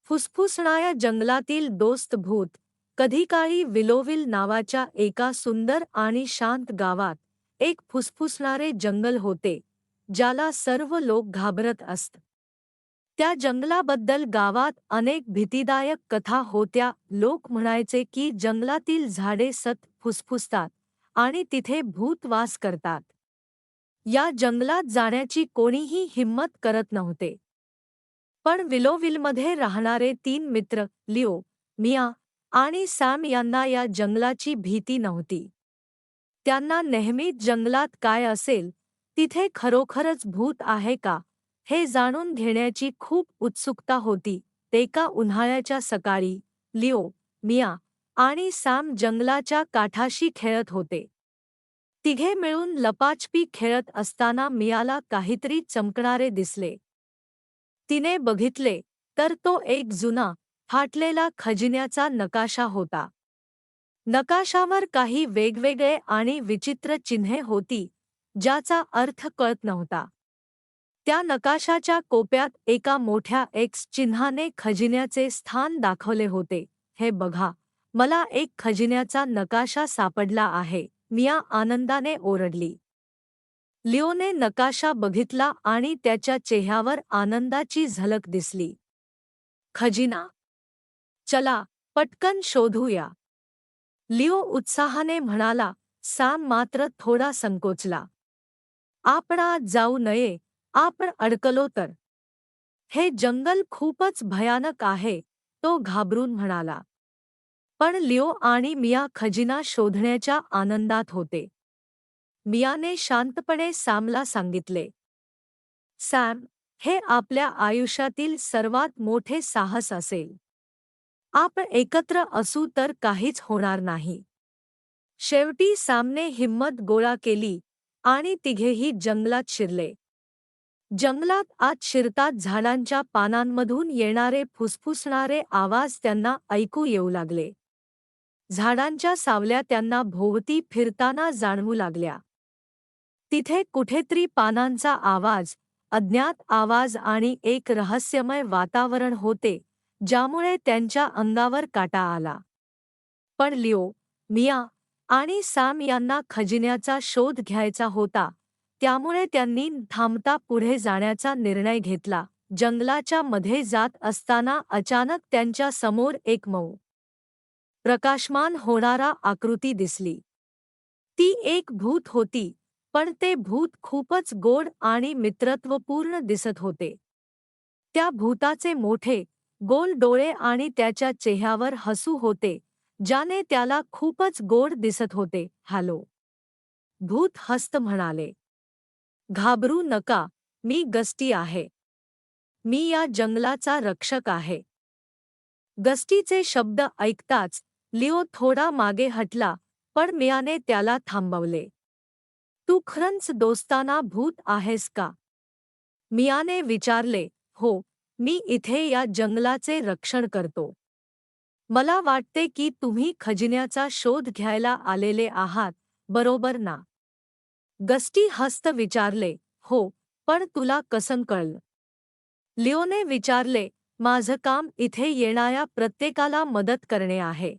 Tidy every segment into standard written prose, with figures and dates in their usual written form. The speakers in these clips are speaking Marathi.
फुसफुसणाऱ्या जंगलातील दोस्त भूत. कधी काळी विलोविल नावाच्या एका सुंदर आणि शांत गावात एक फुसफुसणारे जंगल होते, ज्याला सर्व लोक घाबरत असत. त्या जंगलाबद्दल गावात अनेक भीतीदायक कथा होत्या. लोक म्हणायचे की जंगलातील झाडे सतत फुसफुसतात आणि तिथे भूत वास करतात. या जंगलात जाण्याची कोणीही हिम्मत करत नव्हते. पण विलोविलमध्ये राहणारे 3 मित्र, लिओ, मिया आणि सॅम यांना या जंगलाची भीती नव्हती. त्यांना नेहमीच जंगलात काय असेल, तिथे खरोखरच भूत आहे का, हे जाणून घेण्याची खूप उत्सुकता होती. एका उन्हाळ्याच्या सकाळी लिओ, मिया आणि सॅम जंगलाच्या काठाशी खेळत होते. तिघे मिळून लपाछपी खेळत असताना मियाला काहीतरी चमकणारे दिसले. तिने बघितले तर तो एक जुना, फाटलेला खजिन्याचा नकाशा होता. नकाशावर काही वेगवेगळे आणि विचित्र चिन्हे होती, ज्याचा अर्थ कळत नव्हता. त्या नकाशाच्या कोपऱ्यात एका मोठ्या एक्स चिन्हाने खजिन्याचे स्थान दाखवले होते. हे बघा, मला एक खजिन्याचा नकाशा सापडला आहे, मिया आनंदाने ओरडली. लिओने नकाशा बघितला आणि त्याच्या चेहऱ्यावर आनंदाची झलक दिसली. खजिना, चला पटकन शोधूया, लिओ उत्साहाने म्हणाला. सॅम मात्र थोडा संकोचला. आपण आत जाऊ नये, आपण अडकलो तर. हे जंगल खूपच भयानक आहे, तो घाबरून म्हणाला. पण लिओ आणि मिया खजिना शोधण्याच्या आनंदात होते. मियाने शांतपणे सॅमला सांगितले, सॅम, हे आपल्या आयुष्यातील सर्वात मोठे साहस असेल. आपण एकत्र असू तर काहीच होणार नाही. शेवटी सॅमने हिम्मत गोळा केली आणि तिघेही जंगलात शिरले. जंगलात आत शिरताच झाडांच्या पानांमधून येणारे फुसफुसणारे आवाज त्यांना ऐकू येऊ लागले. झाडांच्या सावल्या त्यांना भोवती फिरताना जाणवू लागल्या. तिथे कुठेतरी पानांचा आवाज, अज्ञात आवाज आणि एक रहस्यमय वातावरण होते, ज्यामुळे त्यांच्या अंगावर काटा आला. पण लिओ, मिया आणि सॅम यांना खजिन्याचा शोध घ्यायचा होता, त्यामुळे त्यांनी थांबता पुढे जाण्याचा निर्णय घेतला. जंगलाच्या मध्ये जात असताना अचानक त्यांच्या समोर एक मऊ, प्रकाशमान होणारा आकृती दिसली. ती एक भूत होती, पण ते भूत खूपच गोड आणि मित्रत्वपूर्ण दिसत होते. त्या भूताचे मोठे, गोल डोळे आणि त्याच्या चेहऱ्यावर हसू होते, ज्याने त्याला खूपच गोड दिसत होते. हॅलो, भूत हस्त म्हणाले. घाबरू नका, मी गस्टी आहे. मी या जंगलाचा रक्षक आहे. गस्टीचे शब्द ऐकताच लिओ थोडा मागे हटला, पण मियाने त्याला थांबवले. तू खरंच दोस्ताना भूत आहेस का? मियाने विचारले. हो, मी इथे या जंगलाचे रक्षण करतो. मला वाटते की तुम्ही खजिन्याचा शोध घ्यायला आलेले आहात, बरोबर ना? गस्टी हस्त विचारले. हो, पण तुला कसं कळलं? लिओने विचारले. माझं काम इथे येणाऱ्या प्रत्येकाला मदत करणे आहे.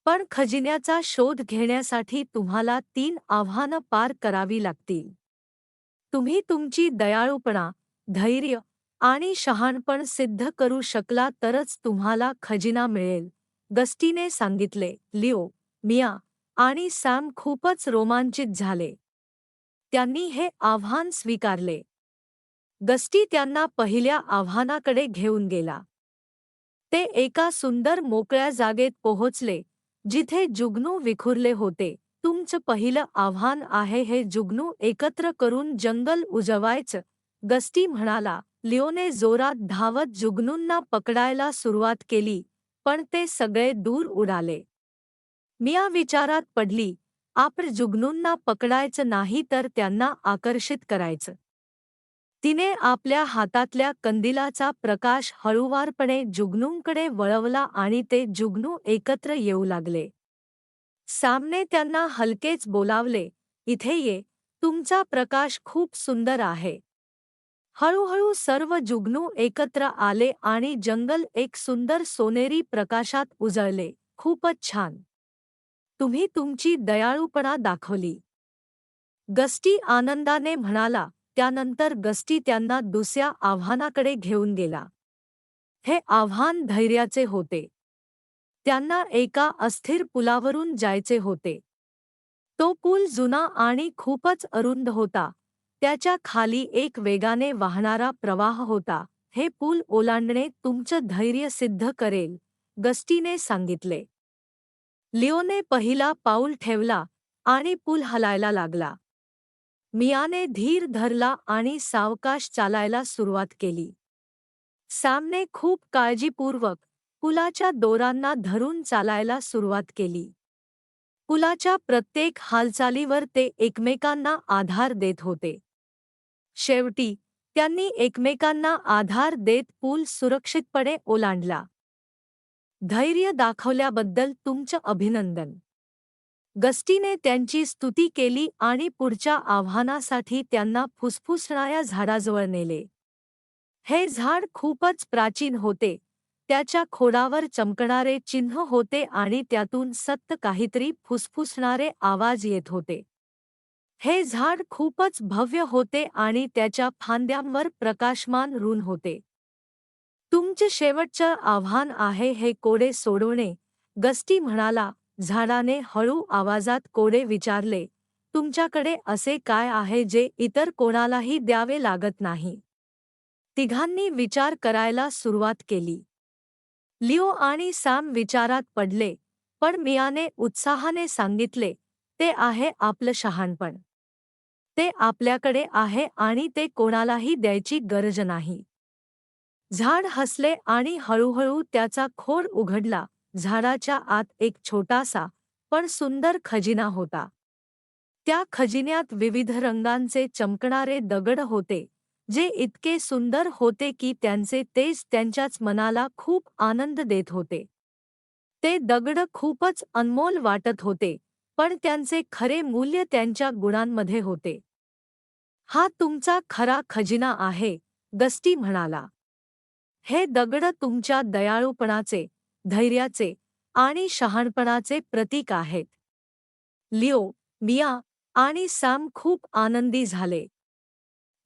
पण खजिन्याचा शोध घेण्यासाठी तुम्हाला 3 आव्हानं पार करावी लागतील. तुम्ही तुमची दयाळूपणा, धैर्य आणि शहाणपण सिद्ध करू शकला तरच तुम्हाला खजिना मिळेल, गस्टीने सांगितले. लिओ, मिया आणि सॅम खूपच रोमांचित झाले. त्यांनी हे आव्हान स्वीकारले. गस्टी त्यांना पहिल्या आव्हानाकडे घेऊन गेला. ते एका सुंदर मोकळ्या जागेत पोहोचले, जिथे जुगनू विखुरले होते. तुमचं पहिलं आव्हान आहे हे जुगनू एकत्र करून जंगल उजवायचं, गस्टी म्हणाला. लिओने जोरात धावत जुगनूंना पकडायला सुरुवात केली, पण ते सगळे दूर उडाले. मिया विचारात पडली, आपण जुगनूंना पकडायचं नाही तर त्यांना आकर्षित करायचं. तिने आपल्या हातातल्या कंदिलाचा प्रकाश हळूवारपणे जुगनूंकडे वळवला आणि ते जुगनू एकत्र येऊ लागले. सॅमने त्यांना हलकेच बोलावले, इथे ये, तुमचा प्रकाश खूप सुंदर आहे. हळूहळू सर्व जुगनू एकत्र आले आणि जंगल एक सुंदर सोनेरी प्रकाशात उजळले. खूपच छान. तुम्ही तुमची दयाळूपणा दाखवली. गस्टी आनंदाने म्हणाला. त्यानंतर गस्टी त्यांना दुसऱ्या आव्हानाकडे घेऊन गेला. हे आव्हान धैर्याचे होते. त्यांना एका अस्थिर पुलावरून जायचे होते. तो पूल जुना आणि खूपच अरुंद होता. त्याच्या खाली एक वेगाने वाहणारा प्रवाह होता. हे पूल ओलांडणे तुमचं धैर्य सिद्ध करेल, गस्टीने सांगितले. लिओने पहिला पाऊल ठेवला आणि पूल हलायला लागला. मियाने धीर धरला आणि सावकाश चालायला सुरुवात केली. सॅमने खूप काळजीपूर्वक पुलाच्या दोरांना धरून चालायला सुरुवात केली. पुलाच्या प्रत्येक हालचालीवर ते एकमेकांना आधार देत होते. शेवटी त्यांनी एकमेकांना आधार देत पूल सुरक्षितपणे ओलांडला. धैर्य दाखवल्याबद्दल तुमचं अभिनंदन. गस्टीने त्यांची स्तुती केली आणि पुढच्या आव्हानासाठी त्यांना फुसफुसणाऱ्या झाडाजवळ नेले. हे झाड खूपच प्राचीन होते. त्याच्या खोडावर चमकणारे चिन्ह होते आणि त्यातून सतत काहीतरी फुसफुसणारे आवाज येत होते. हे झाड खूपच भव्य होते आणि त्याच्या फांद्यांवर प्रकाशमान ऋण होते. तुमचे शेवटचं आव्हान आहे हे कोडे सोडवणे, गस्टी म्हणाला. झाडाने हळू आवाजात कोडे विचारले, तुमच्याकडे असे काय आहे जे इतर कोणालाही द्यावे लागत नाही? तिघांनी विचार करायला सुरुवात केली. लिओ आणि सॅम विचारात पडले, पण मियाने उत्साहाने सांगितले, ते आहे आपलं शहाणपण. ते आपल्याकडे आहे आणि ते कोणालाही द्यायची गरज नाही. झाड हसले आणि हळूहळू त्याचा खोड उघडला. झाडाच्या आत एक छोटासा पण सुंदर खजिना होता. त्या खजिन्यात विविध रंगांचे चमकणारे दगड होते, जे इतके सुंदर होते की त्यांचे तेज त्यांच्याच मनाला खूप आनंद देत होते. ते दगड खूपच अनमोल वाटत होते, पण त्यांचे खरे मूल्य त्यांच्या गुणांमध्ये होते. हा तुमचा खरा खजिना आहे, गस्टी म्हणाला. हे दगड तुमच्या दयाळूपणाचे, धैर्याचे आणि शहाणपणाचे प्रतीक आहेत. लिओ, मिया आणि सॅम खूप आनंदी झाले.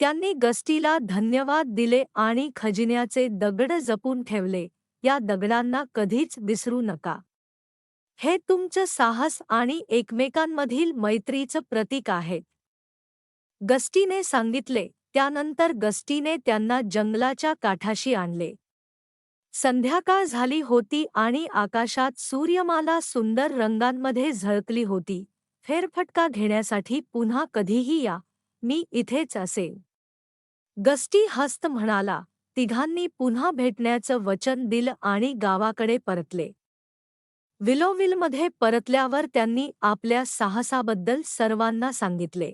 त्यांनी गस्टीला धन्यवाद दिले आणि खजिन्याचे दगड जपून ठेवले. या दगडांना कधीच विसरू नका. हे तुमचं साहस आणि एकमेकांमधील मैत्रीचं प्रतीक आहे, गस्टीने सांगितले. त्यानंतर गस्टीने त्यांना जंगलाच्या काठाशी आणले. संध्याकाळ झाली होती आणि आकाशात सूर्यमाला सुंदर रंगांमध्ये झळकली होती. फेरफटका घेण्यासाठी पुन्हा कधीही या, मी इथेच असेन, गस्टी हसत म्हणाला. तिघांनी पुन्हा भेटण्याचं वचन दिलं आणि गावाकडे परतले. विलोविलमध्ये परतल्यावर त्यांनी आपल्या साहसाबद्दल सर्वांना सांगितले.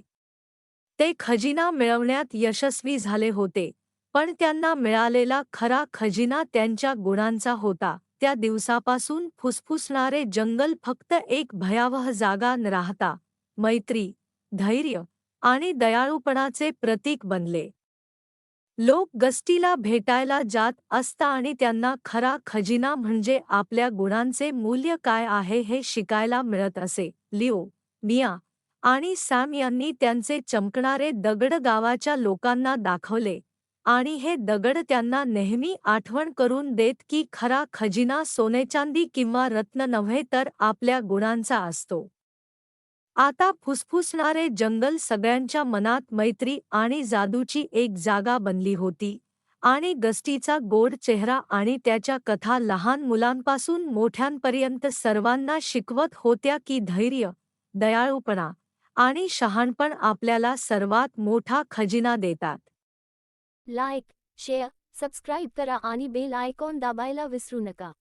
ते खजिना मिळवण्यात यशस्वी झाले होते, पण त्यांना मिळालेला खरा खजिना त्यांच्या गुणांचा होता. त्या दिवसापासून फुसफुसणारे जंगल फक्त एक भयावह जागा न राहता मैत्री, धैर्य आणि दयाळूपणाचे प्रतीक बनले. लोक गस्टीला भेटायला जात असता आणि त्यांना खरा खजिना म्हणजे आपल्या गुणांचे मूल्य काय आहे हे शिकायला मिळत असे. लिओ, मिया आणि सॅम यांनी त्यांचे चमकणारे दगड गावाच्या लोकांना दाखवले आणि हे दगड त्यांना नेहमी आठवण करून देत की खरा खजिना सोनेचांदी किंवा रत्न नव्हे तर आपल्या गुणांचा असतो. आता फुसफुसणारे जंगल सगळ्यांच्या मनात मैत्री आणि जादूची एक जागा बनली होती आणि गस्टीचा गोड चेहरा आणि त्याच्या कथा लहान मुलांपासून मोठ्यांपर्यंत सर्वांना शिकवत होत्या की धैर्य, दयाळूपणा आणि शहाणपण आपल्याला सर्वात मोठा खजिना देतात. लाईक, शेअर, सबस्क्राईब करा आणि बेल आयकॉन दाबायला विसरू नका.